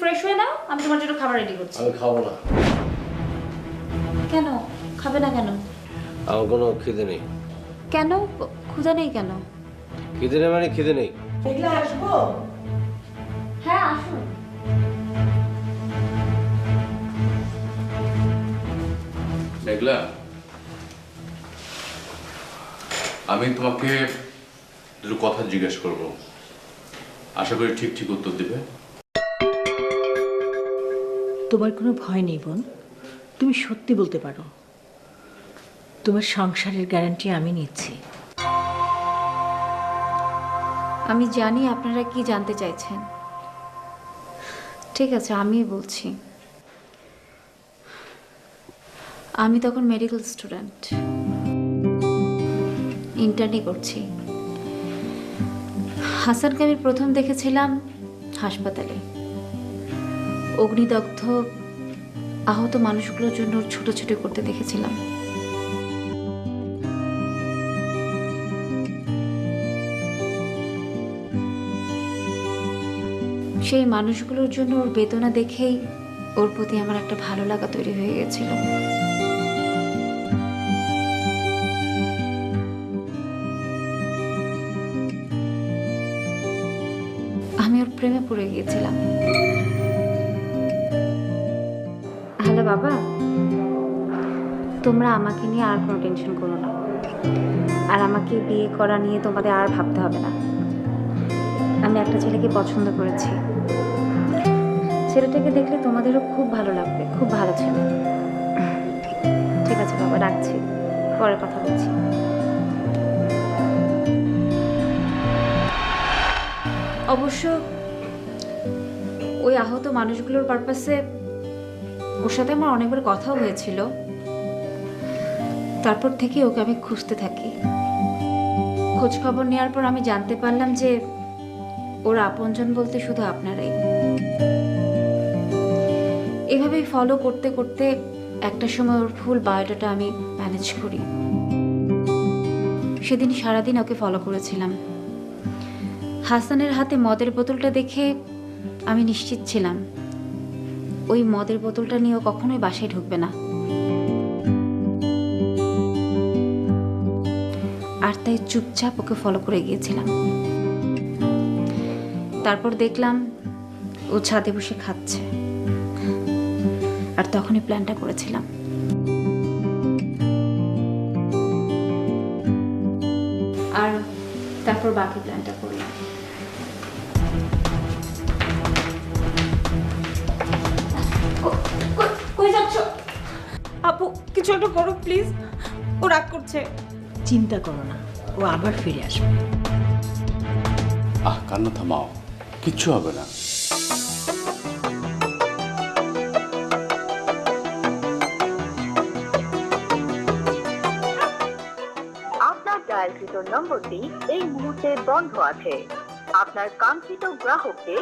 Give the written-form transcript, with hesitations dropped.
Fresh হয়ে নাও, আমি তোমার জন্য খাবার রেডি করছি। আমি খাবো না। কেন খাবে না কেন? আমার কোনো খিদে নেই। কেন ক্ষুধা নেই কেন? খিদে নেই মানে খিদে নেই। এগুলা আসবো? হ্যাঁ আসুন। মেঘলা, আমি তোমাকে দুটো কথা জিজ্ঞেস করব, আশা করি ঠিক ঠিক উত্তর দিবে। তোমার কোনো ভয় নেই বোন, তুমি সত্যি বলতে পারো। তোমার সংসারের গ্যারান্টি আমি নিচ্ছি। আমি জানি আপনারা কি জানতে চাইছেন। ঠিক আছে, আমি বলছি। আমি তখন মেডিকেল স্টুডেন্ট, ইন্টার্নি করছি। হাসানকে আমি প্রথম দেখেছিলাম হাসপাতালে, অগ্নিদগ্ধ আহত মানুষগুলোর জন্য ছুটোছুটি করতে দেখেছিলাম। সেই মানুষগুলোর জন্য ওর বেদনা দেখেই ওর প্রতি আমার একটা ভালো লাগা তৈরি হয়ে গেছিল। আমি ওর প্রেমে পড়ে গিয়েছিলাম। হ্যালো বাবা, তোমরা আমাকে নিয়ে আর কোনো টেনশন করো না, আর আমাকে বিয়ে করা নিয়ে তোমাদের আর ভাবতে হবে না। আমি একটা ছেলেকে পছন্দ করেছি। ছেলেটাকে দেখলে তোমাদেরও খুব ভালো লাগবে, খুব ভালো ছেলে। ঠিক আছে বাবা, রাখছি, পরে কথা বলছি। অবশ্য ওই আহত মানুষগুলোর পারপাসে ওর সাথে আমার অনেকবার কথাও হয়েছিল। তারপর থেকে ওকে আমি খুঁজতে থাকি। খোঁজ খবর নেওয়ার পর আমি জানতে পারলাম যে ওর আপনজন বলতে শুধু আপনারাই। এভাবেই ফলো করতে করতে একটা সময় ওর ফুল বায়োডাটা আমি ম্যানেজ করি। সেদিন সারাদিন ওকে ফলো করেছিলাম। হাসানের হাতে মদের বোতলটা দেখে আমি নিশ্চিত ছিলাম ওই মদের বোতলটা নিয়ে ও কখনোই বাসায় ঢুকবে না। আর তাই চুপচাপ ওকে ফলো করে গিয়েছিলাম। তারপর দেখলাম ও ছাদে বসে খাচ্ছে, আর তখনই প্ল্যানটা করেছিলাম। আর তারপর বাকি প্ল্যানটা করলাম। কই যাচ্ছ? আপু কিছু একটা করো প্লিজ, ও রাগ করছে। চিন্তা করো না, ও আবার ফিরে আসবে। কান্না থামাও, কিচ্ছু হবে না। আপনার ডায়ালকৃত নম্বরটি এই মুহূর্তে বন্ধ আছে। আপনার কাঙ্ক্ষিত গ্রাহককে